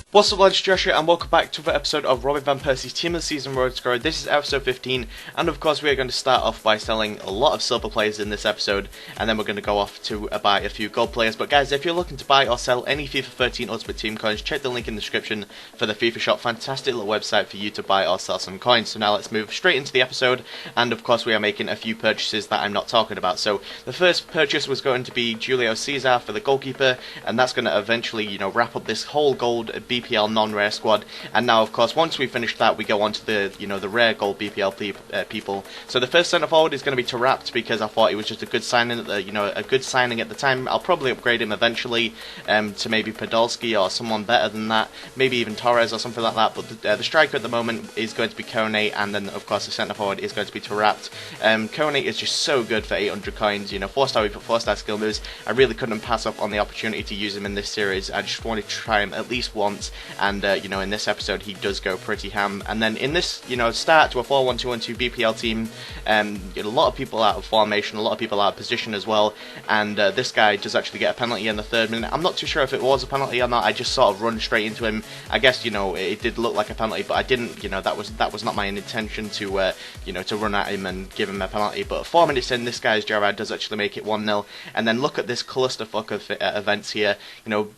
What's up lads, Josh here, and welcome back to the episode of Robin Van Persie's Team of the Season Road Scorer. This is episode 15, and of course we are going to start off by selling a lot of silver players in this episode, and then we're going to go off to buy a few gold players. But guys, if you're looking to buy or sell any FIFA 13 Ultimate Team coins, check the link in the description for the FIFA shop. Fantastic little website for you to buy or sell some coins. So now let's move straight into the episode, and of course we are making a few purchases that I'm not talking about. So the first purchase was going to be Julio Cesar for the goalkeeper, and that's going to eventually, wrap up this whole gold BPL non-rare squad. And now of course once we finish that, we go on to the the rare gold BPL people. So the first centre forward is going to be Tarapt, because I thought he was just a good signing at the a good signing at the time. I'll probably upgrade him eventually to maybe Podolski or someone better than that, maybe even Torres or something like that. But the striker at the moment is going to be Kone, and then of course the centre forward is going to be Tarapt. Kone is just so good for 800 coins. 4-star, we put 4-star skill moves. I really couldn't pass up on the opportunity to use him in this series. I just wanted to try him at least once, and in this episode he does go pretty ham. And then in this start to a 4-1-2-1-2 BPL team, a lot of people out of formation, a lot of people out of position as well, and this guy does actually get a penalty in the 3rd minute. I'm not too sure if it was a penalty or not. I just sort of run straight into him. I guess it did look like a penalty, but I didn't. That was not my intention to to run at him and give him a penalty. But 4 minutes in, this guy's Gerrard does actually make it 1-0. And then look at this clusterfuck of events here.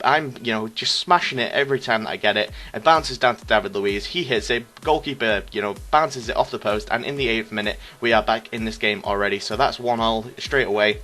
I'm just smashing it every time that I get it. It bounces down to David Luiz. He hits it. Goalkeeper bounces it off the post, and in the 8th minute we are back in this game already. So that's 1-0 straight away.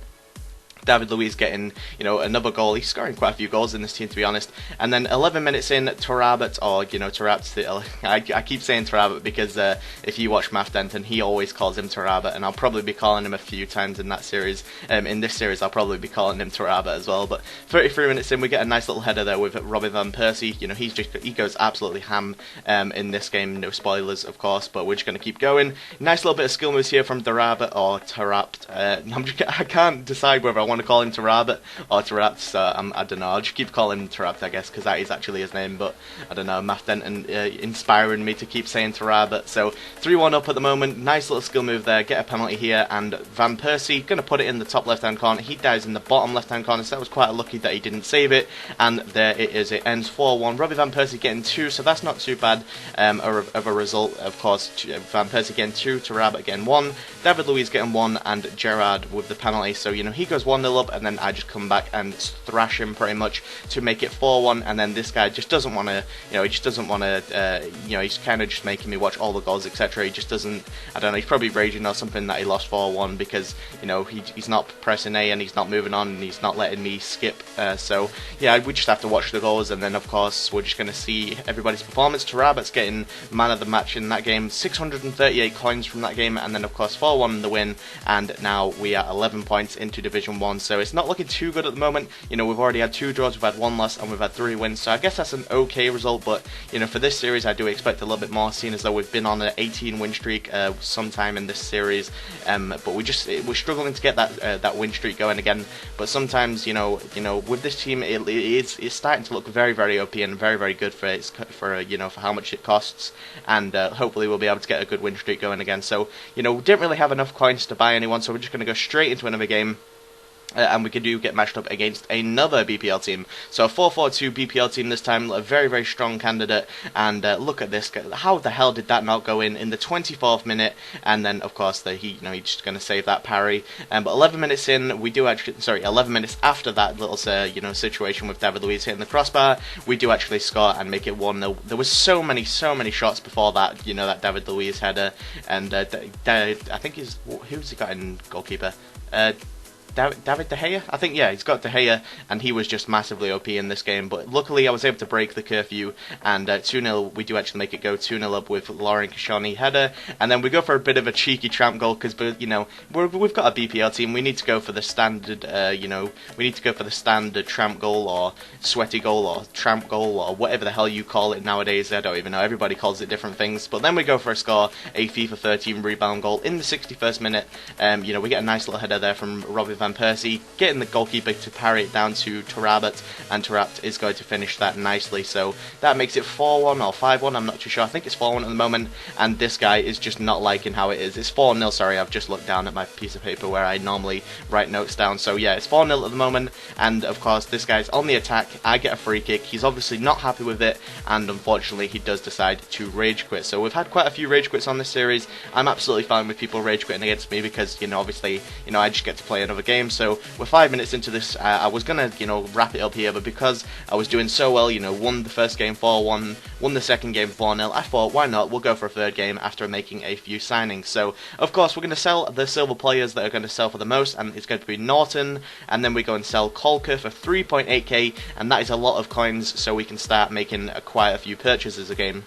David Luiz getting, another goal. He's scoring quite a few goals in this team, to be honest. And then 11 minutes in, Tarabt, or, Tarabt, I keep saying Tarabt because if you watch Math Denton, he always calls him Tarabt, and I'll probably be calling him a few times in that series. In this series, I'll probably be calling him Tarabt as well. But 33 minutes in, we get a nice little header there with Robin Van Persie. He goes absolutely ham in this game. No spoilers, of course, but we're just going to keep going. Nice little bit of skill moves here from Tarabt or Tarabt. I can't decide whether I want to call him Tarabt or Tarapt, so I don't know. I'll just keep calling him Tarabt, I guess, because that is actually his name. But I don't know. Math Denton inspiring me to keep saying Tarabt. So 3-1 up at the moment. Nice little skill move there. Get a penalty here, and Van Persie going to put it in the top left-hand corner. He dies in the bottom left-hand corner, so that was quite lucky that he didn't save it. And there it is. It ends 4-1. Robbie Van Persie getting 2, so that's not too bad of a result. Of course, Van Persie getting 2, Tarabt getting 1, David Luiz getting 1, and Gerrard with the penalty. So he goes 1-0 up, and then I just come back and thrash him pretty much to make it 4-1. And then this guy just doesn't want to, he's kind of just making me watch all the goals, etc. He just doesn't, I don't know, he's probably raging or something that he lost 4-1 because he's not pressing A and he's not moving on and he's not letting me skip. So yeah, we just have to watch the goals, and then of course we're just going to see everybody's performance. Tarabt's getting man of the match in that game, 638 coins from that game, and then of course 4-1 in the win, and now we are 11 points into Division 1. So it's not looking too good at the moment. We've already had 2 draws, we've had 1 loss, and we've had 3 wins, so I guess that's an okay result. But for this series I do expect a little bit more, seeing as though we've been on an 18 win streak sometime in this series, but we're struggling to get that win streak going again. But sometimes with this team it's starting to look very, very OP and very, very good for how much it costs, and hopefully we'll be able to get a good win streak going again. So we didn't really have enough coins to buy anyone, so we're just going to go straight into another game. And we do get matched up against another BPL team. So a 4-4-2 BPL team this time, a very, very strong candidate. And look at this. How the hell did that not go in the 24th minute? And then, of course, he's just going to save that parry. But 11 minutes in, we do actually, 11 minutes after that little, situation with David Luiz hitting the crossbar, we do actually score and make it 1-0. There was so many shots before that, that David Luiz header. And I think who's he got in goalkeeper? David De Gea? I think, yeah, he's got De Gea, and he was just massively OP in this game. But luckily I was able to break the curfew, and 2-0, we do actually make it go 2-0 up with Lauren Kashani header. And then we go for a bit of a cheeky tramp goal, because, we've got a BPL team. We need to go for the standard, we need to go for the standard tramp goal, or sweaty goal, or tramp goal, or whatever the hell you call it nowadays. I don't even know. Everybody calls it different things. But then we go for a score, a FIFA 13 rebound goal in the 61st minute. We get a nice little header there from Robbie Van Van Persie, getting the goalkeeper to parry it down to Tarabat, and Tarabat is going to finish that nicely. So that makes it 4-1 or 5-1, I'm not too sure. I think it's 4-1 at the moment, and this guy is just not liking how it is. It's 4-0, sorry, I've just looked down at my piece of paper where I normally write notes down. So yeah, it's 4-0 at the moment, and of course this guy's on the attack. I get a free kick. He's obviously not happy with it, and unfortunately he does decide to rage quit. So we've had quite a few rage quits on this series. I'm absolutely fine with people rage quitting against me because, obviously, I just get to play another game. So we're 5 minutes into this. I was gonna, wrap it up here, but because I was doing so well, won the first game 4-1, won the second game 4-0, I thought, why not? We'll go for a third game after making a few signings. So, of course, we're going to sell the silver players that are going to sell for the most, and it's going to be Norton, and then we go and sell Kolka for 3.8k, and that is a lot of coins, so we can start making quite a few purchases again.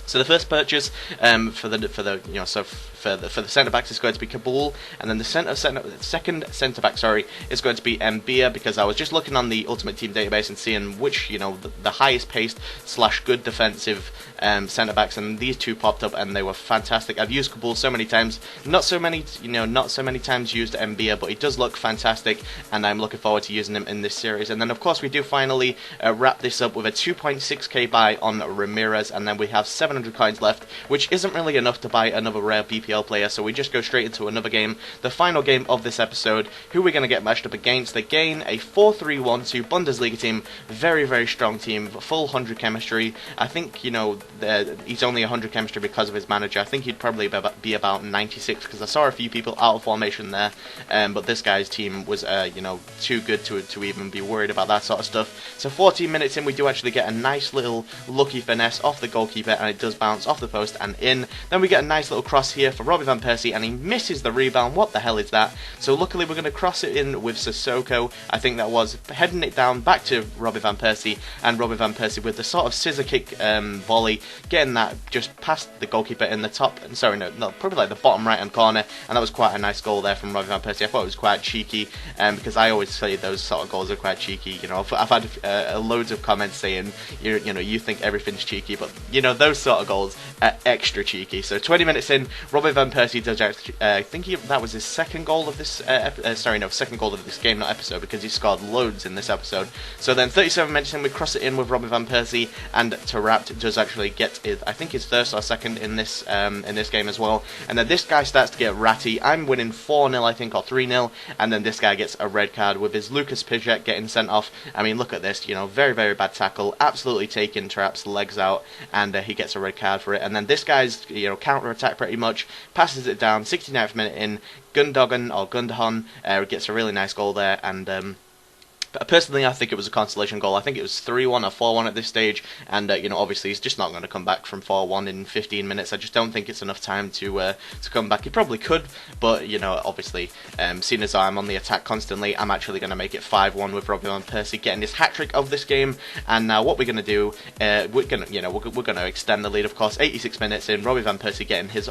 So the first purchase for the centre backs is going to be Kabul, and then the second centre back is going to be Mbia, because I was just looking on the Ultimate Team database and seeing which the highest paced / good defensive centre backs, and these two popped up and they were fantastic. I've used Kabul so many times, not so many times used Mbia, but he does look fantastic, and I'm looking forward to using him in this series. And then of course we do finally wrap this up with a 2.6k buy on Ramirez, and then we have 700 coins left, which isn't really enough to buy another rare BPL player, so we just go straight into another game, the final game of this episode. Who we're going to get matched up against? Again, a 4-3-1-2 Bundesliga team, very, very strong team, full 100 chemistry. I think, he's only 100 chemistry because of his manager. I think he'd probably be about 96, because I saw a few people out of formation there, but this guy's team was, too good to even be worried about that sort of stuff. So 14 minutes in, we do actually get a nice little lucky finesse off the goalkeeper, and it does bounce off the post and in. Then we get a nice little cross here for Robbie Van Persie, and he misses the rebound. What the hell is that? So luckily we're going to cross it in with Sissoko, I think that was, heading it down back to Robbie Van Persie, and Robbie Van Persie with the sort of scissor kick volley, getting that just past the goalkeeper in the top, probably like the bottom right hand corner, and that was quite a nice goal there from Robbie Van Persie. I thought it was quite cheeky, because I always say those sort of goals are quite cheeky. I've had loads of comments saying you think everything's cheeky, but those sort of goals are extra cheeky. So 20 minutes in, Robbie Van Persie does actually, I think that was his second goal of this, second goal of this game, not episode, because he scored loads in this episode. So then 37 minutes in, we cross it in with Robbie Van Persie, and Tarabt does actually get, I think, his first or second in this game as well. And then this guy starts to get ratty. I'm winning 4-0, I think, or 3-0, and then this guy gets a red card with his Lucas Piszczek getting sent off. I mean, look at this, very, very bad tackle, absolutely taking Tarapt's legs out, and he gets a red card for it. And then this guy's, counter-attack pretty much, passes it down, 69th minute in, Gundogan gets a really nice goal there, and but personally, I think it was a consolation goal. I think it was 3-1 or 4-1 at this stage, and obviously he's just not going to come back from 4-1 in 15 minutes. I just don't think it's enough time to come back. He probably could, but obviously, seeing as I'm on the attack constantly, I'm actually going to make it 5-1 with Robbie Van Persie getting his hat trick of this game. And now what we're going to do, we're going to extend the lead. Of course, 86 minutes in, Robbie Van Persie getting his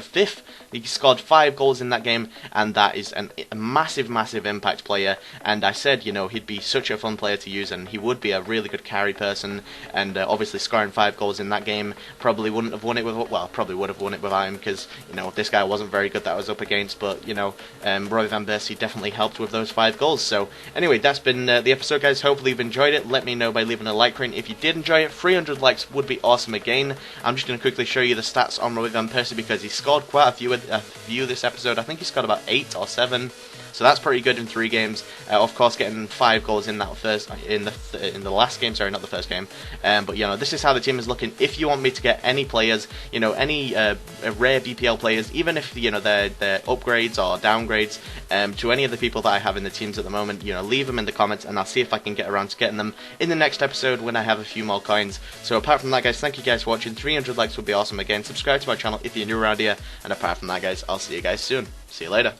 fifth. He scored 5 goals in that game, and that is a massive, massive impact player. And I said, he'd be such a fun player to use, and he would be a really good carry person, and obviously scoring 5 goals in that game probably wouldn't have won it probably would have won it without him, because, this guy wasn't very good that I was up against, but, Roy Van Persie definitely helped with those 5 goals. So, anyway, that's been the episode, guys. Hopefully you've enjoyed it. Let me know by leaving a like rating if you did enjoy it. 300 likes would be awesome again. I'm just going to quickly show you the stats on Roy Van Persie, because he scored quite a few this episode. I think he's got about 8 or 7. So that's pretty good in 3 games. Of course, getting 5 goals in that in the last game. Sorry, not the first game. But this is how the team is looking. If you want me to get any players, any rare BPL players, even if they're upgrades or downgrades, to any of the people that I have in the teams at the moment, leave them in the comments, and I'll see if I can get around to getting them in the next episode when I have a few more coins. So apart from that, guys, thank you guys for watching. 300 likes would be awesome again. Subscribe to my channel if you're new around here. And apart from that, guys, I'll see you guys soon. See you later.